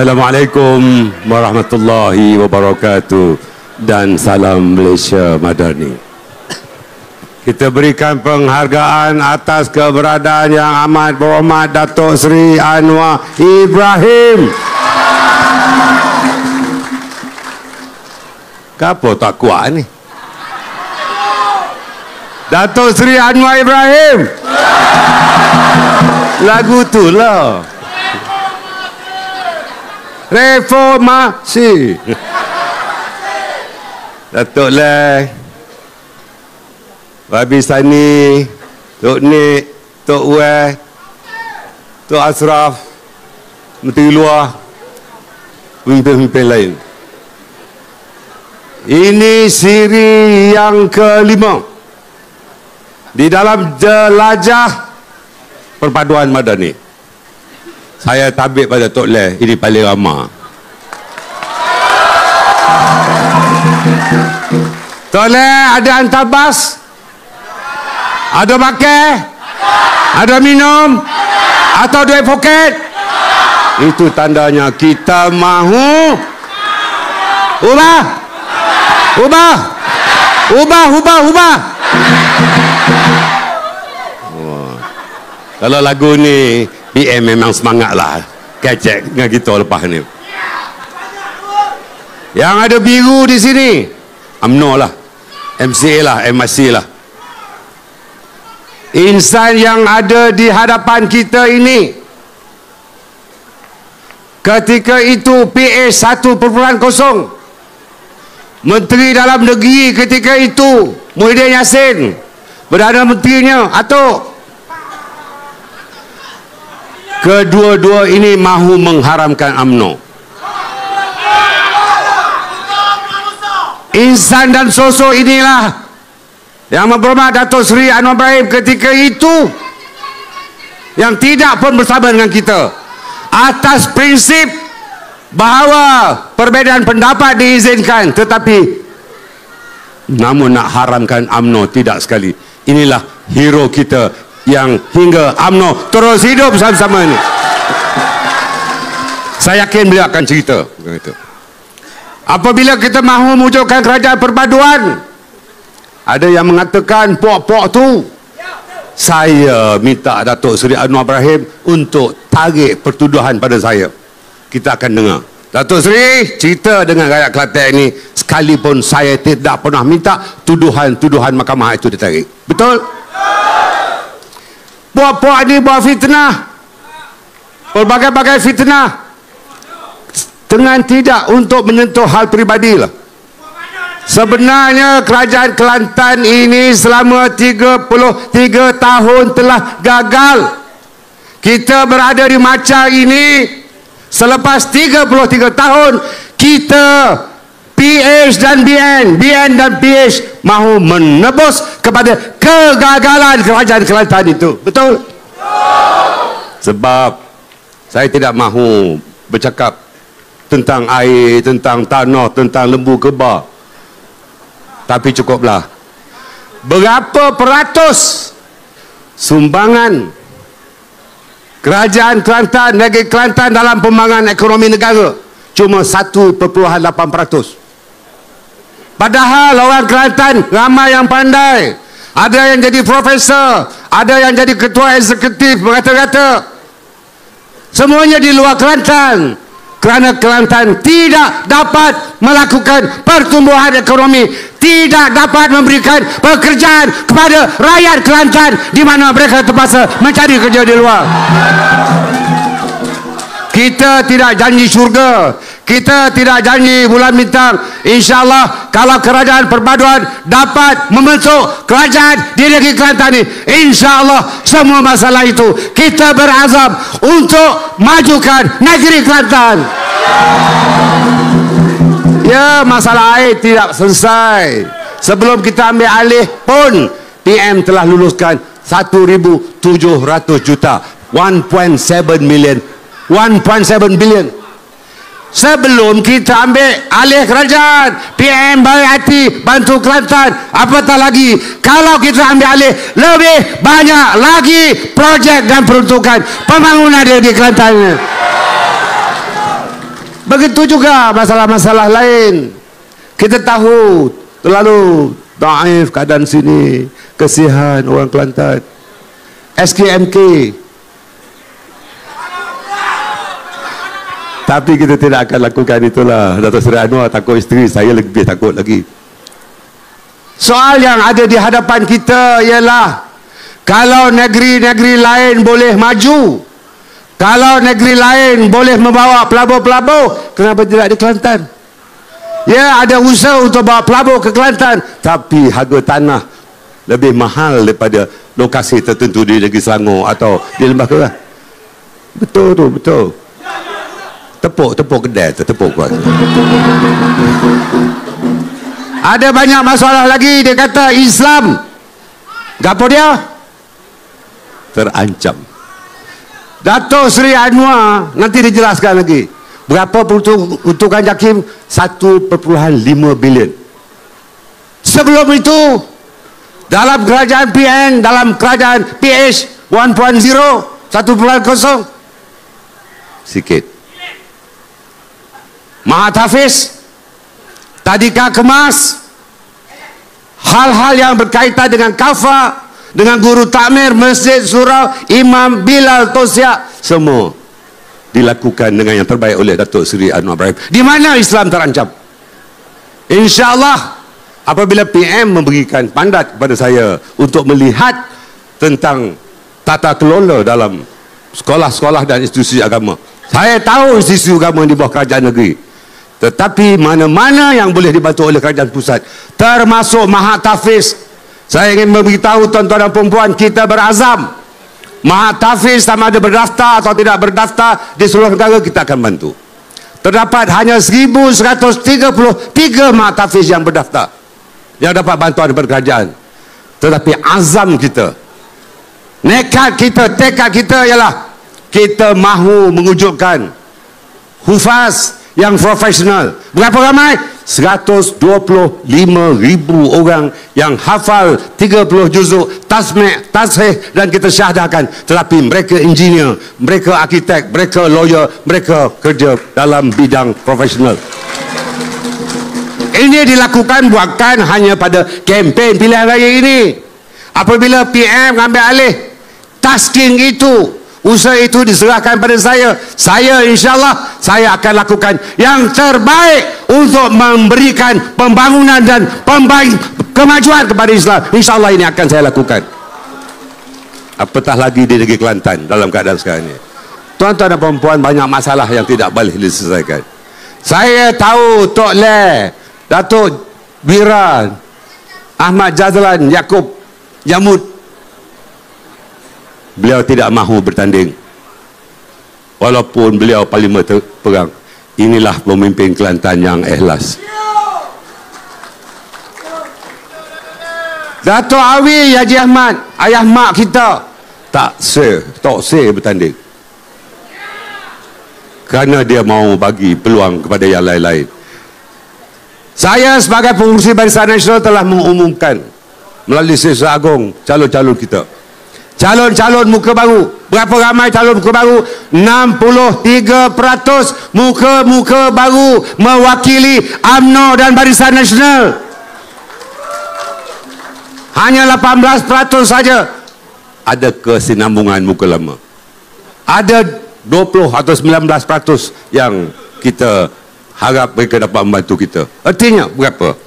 Assalamualaikum warahmatullahi wabarakatuh dan salam Malaysia Madani. Kita berikan penghargaan atas keberadaan yang amat berhormat Datuk Seri Anwar Ibrahim. Kenapa tak kuat ni? Datuk Seri Anwar Ibrahim. Lagu tu lah. Reformasi. Datuk Leh, Babi Sani, Tok Nik, Tok Weh, Tok Ashraf, Menteri Luar, pemimpin-pemimpin lain. Ini siri yang kelima di dalam jelajah perpaduan madani. Saya tabik pada Tok Leh, ini paling ramah. Tok Leh, ada hantar bas? Ada pakai? Ada minum? Atau duit poket? Itu tandanya kita mahu ubah. Ubah. Ubah, ubah, ubah. Oh. Kalau lagu ni PM memang semangat lah, kecek dengan kita lepas ni. Yang ada biru di sini UMNO lah, MCA lah, MRC lah. Insan yang ada di hadapan kita ini ketika itu PH 1.0, Menteri Dalam Negeri ketika itu Muhyiddin Yassin, Perdana Menterinya Atok. Kedua-dua ini mahu mengharamkan UMNO. Insan dan sosok inilah yang berhormat Datuk Seri Anwar Ibrahim ketika itu yang tidak pun bersama dengan kita atas prinsip bahawa perbezaan pendapat diizinkan, tetapi namun nak haramkan UMNO tidak sekali. Inilah hero kita yang hingga UMNO terus hidup bersama-sama ini. Saya yakin beliau akan cerita begitu. Apabila kita mahu mewujudkan kerajaan perpaduan, ada yang mengatakan puak-puak tu. Saya minta Datuk Seri Anwar Ibrahim untuk tarik pertuduhan pada saya. Kita akan dengar Datuk Seri cerita dengan rakyat Kelantan ini, sekalipun saya tidak pernah minta tuduhan-tuduhan mahkamah itu ditarik. Betul? Puak-puak ni buat fitnah, berbagai-bagai fitnah dengan tidak untuk menyentuh hal peribadi lah. Sebenarnya kerajaan Kelantan ini selama 33 tahun telah gagal. Kita berada di macam ini selepas 33 tahun kita PH dan BN dan PH mahu menebus kepada kegagalan kerajaan Kelantan itu. Betul? Sebab saya tidak mahu bercakap tentang air, tentang tanah, tentang lembu kebak. Tapi cukuplah. Berapa peratus sumbangan kerajaan Kelantan, negeri Kelantan dalam pembangunan ekonomi negara? Cuma 1.8%. Padahal orang Kelantan ramai yang pandai. Ada yang jadi profesor, ada yang jadi ketua eksekutif berkata-kata. Semuanya di luar Kelantan. Kerana Kelantan tidak dapat melakukan pertumbuhan ekonomi, tidak dapat memberikan pekerjaan kepada rakyat Kelantan di mana mereka terpaksa mencari kerja di luar. Kita tidak janji syurga, kita tidak janji bulan bintang. InsyaAllah kalau kerajaan perpaduan dapat membentuk kerajaan di negeri Kelantan ini, InsyaAllah semua masalah itu kita berazam untuk majukan negeri Kelantan. Ya, masalah air tidak selesai. Sebelum kita ambil alih pun PM telah luluskan 1,700 juta, 1.7 billion. Sebelum kita ambil alih kerajaan, PM baik hati bantu Kelantan. Apatah lagi kalau kita ambil alih, lebih banyak lagi projek dan peruntukan pembangunan di Kelantan. Begitu juga masalah-masalah lain. Kita tahu terlalu daif keadaan sini, kesihan orang Kelantan. SKMK. Tapi kita tidak akan lakukan itulah. Datuk Seri Anwar takut isteri, saya lebih takut lagi. Soal yang ada di hadapan kita ialah, kalau negeri-negeri lain boleh maju, kalau negeri lain boleh membawa pelabur-pelabur, kenapa tidak di Kelantan? Ya, ada usaha untuk bawa pelabur ke Kelantan, tapi harga tanah lebih mahal daripada lokasi tertentu di negeri Selangor atau di Lembah Kelang. Betul tu, betul. Tepuk kedai, tepuk kuat. Ada banyak masalah lagi. Dia kata Islam, gapo dia? Terancam. Datuk Seri Anwar nanti dijelaskan lagi berapa peruntukan JAKIM. 1.5 bilion. Sebelum itu, dalam kerajaan PN, dalam kerajaan PH 1.0, 1.0 sikit. Mahat Hafiz, Tadika Kemas, hal-hal yang berkaitan dengan kafa, dengan guru takmir, masjid, surau, imam, Bilal, Tosya, semua dilakukan dengan yang terbaik oleh Datuk Seri Anwar Ibrahim. Di mana Islam terancam? InsyaAllah apabila PM memberikan pandat kepada saya untuk melihat tentang tata kelola dalam sekolah-sekolah dan institusi agama, saya tahu institusi agama di bawah kerajaan negeri, tetapi mana-mana yang boleh dibantu oleh kerajaan pusat, termasuk Mahat Hafiz, saya ingin memberitahu tuan-tuan dan perempuan, kita berazam. Mahat Hafiz sama ada berdaftar atau tidak berdaftar di seluruh negara, kita akan bantu. Terdapat hanya 1133 Mahat Hafiz yang berdaftar, yang dapat bantuan daripada kerajaan. Tetapi azam kita, nekat kita, tekad kita ialah kita mahu mewujudkan hufaz yang profesional. Berapa ramai? 125,000 orang yang hafal 30 juzuk tasmi', tashih dan kita syahadahkan. Tetapi mereka engineer, mereka arkitek, mereka lawyer, mereka kerja dalam bidang profesional. Ini dilakukan bukan hanya pada kempen pilihan raya ini. Apabila PM ambil alih tasking itu, usaha itu diserahkan pada saya insyaAllah saya akan lakukan yang terbaik untuk memberikan pembangunan dan kemajuan kepada Islam. InsyaAllah ini akan saya lakukan. Apatah lagi di negeri Kelantan dalam keadaan sekarang ini, tuan-tuan dan perempuan, banyak masalah yang tidak boleh diselesaikan. Saya tahu Tok Le, Datuk Biran, Ahmad Jazlan, Yaakob Jamud, beliau tidak mahu bertanding walaupun beliau parlimen terperang. Inilah pemimpin Kelantan yang ikhlas. Datuk Awi Haji Ahmad, ayah mak kita, tak say bertanding kerana dia mahu bagi peluang kepada yang lain-lain. Saya sebagai pengurusi Barisan Nasional telah mengumumkan melalui Sesat Agung calon-calon kita, calon-calon muka baru. Berapa ramai calon muka baru? 63% muka-muka baru mewakili UMNO dan Barisan Nasional. Hanya 18% saja ada kesinambungan muka lama. Ada 20 atau 19% yang kita harap mereka dapat membantu kita. Artinya berapa?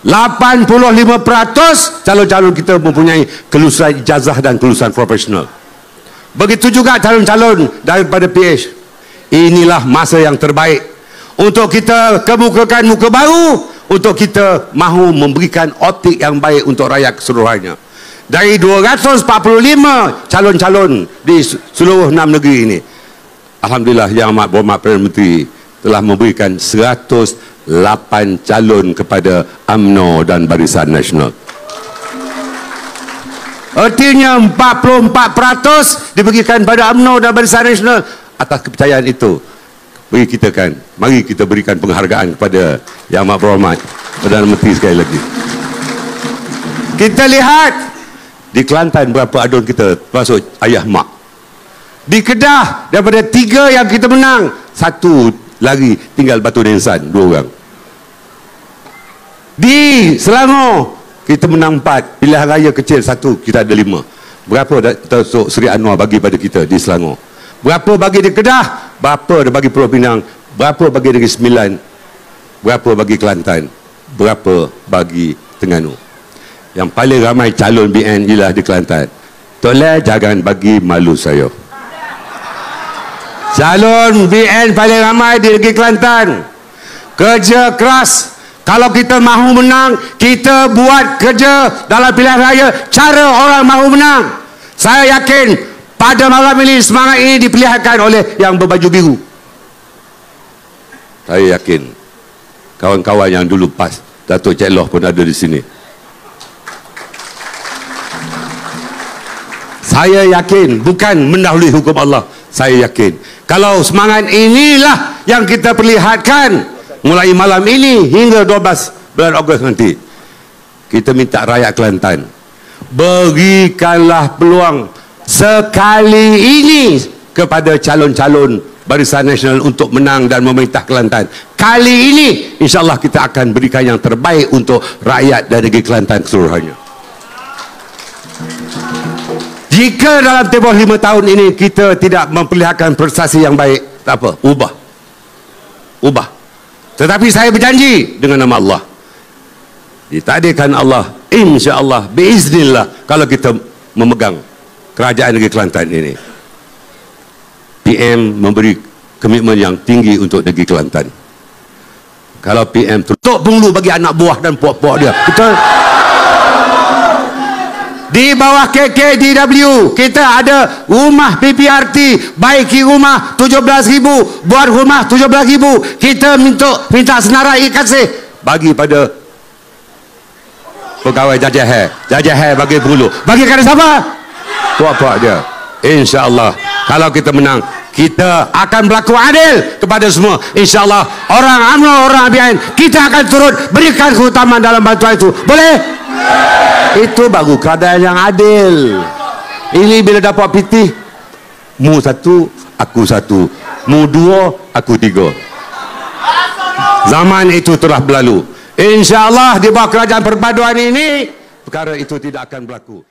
85% calon-calon kita mempunyai kelulusan ijazah dan kelulusan profesional. Begitu juga calon-calon daripada PH. Inilah masa yang terbaik untuk kita kemukakan muka baru, untuk kita mahu memberikan optik yang baik untuk rakyat keseluruhannya. Dari 245 calon-calon di seluruh 6 negeri ini, alhamdulillah Yang Amat Berhormat Perdana Menteri telah memberikan 108 calon kepada UMNO dan Barisan Nasional. Artinya 44% diberikan pada UMNO dan Barisan Nasional. Atas kepercayaan itu, mari kita berikan penghargaan kepada Yang Amat Berhormat Perdana Menteri sekali lagi. Kita lihat di Kelantan berapa adun kita, termasuk ayah mak. Di Kedah daripada 3 yang kita menang, 1 lari tinggal Batu Nisan 2 orang. Di Selangor kita menang 4, pilihan raya kecil 1, kita ada 5. Berapa Datuk Seri Anwar bagi pada kita di Selangor? Berapa bagi di Kedah? Berapa dia bagi Pulau Pinang? Berapa bagi Negeri Sembilan? Berapa bagi Kelantan? Berapa bagi Terengganu? Yang paling ramai calon BN ialah di Kelantan. Tolong jangan bagi malu saya. Calon BN paling ramai di Negeri Kelantan. Kerja keras. Kalau kita mahu menang, kita buat kerja dalam pilihan raya cara orang mahu menang. Saya yakin pada malam ini semangat ini diperlihatkan oleh yang berbaju biru. Saya yakin kawan-kawan yang dulu PAS, Datuk Cik Loh pun ada di sini. Saya yakin, bukan mendahului hukum Allah. Saya yakin kalau semangat inilah yang kita perlihatkan mulai malam ini hingga 12 bulan Ogos nanti, kita minta rakyat Kelantan, berikanlah peluang sekali ini kepada calon-calon Barisan Nasional untuk menang dan memerintah Kelantan. Kali ini insyaAllah kita akan berikan yang terbaik untuk rakyat dan negeri Kelantan keseluruhannya. Jika dalam tempoh 5 tahun ini kita tidak memperlihatkan prestasi yang baik, tak apa, ubah. Tetapi saya berjanji dengan nama Allah, ditakdirkan Allah, insya-Allah, biiznillah, kalau kita memegang kerajaan negeri Kelantan ini, PM memberi komitmen yang tinggi untuk negeri Kelantan. Kalau PM tutup penglu bagi anak buah dan puak-puak dia, betul? Di bawah KKDW kita ada rumah PPRT, baiki rumah 17,000, buat rumah 17,000. Kita minta senarai kasih bagi pada pegawai Jajah bagi Bengulu. Bagi kepada siapa? Puak-puak dia. InsyaAllah kalau kita menang, kita akan berlaku adil kepada semua. InsyaAllah orang UMNO, orang ABN, kita akan turut berikan keutamaan dalam bantuan itu. Boleh? Itu baru keadaan yang adil. Ini bila dapat pitih, mu 1, aku 1, mu 2, aku 3. Zaman itu telah berlalu. InsyaAllah di bawah kerajaan perpaduan ini perkara itu tidak akan berlaku.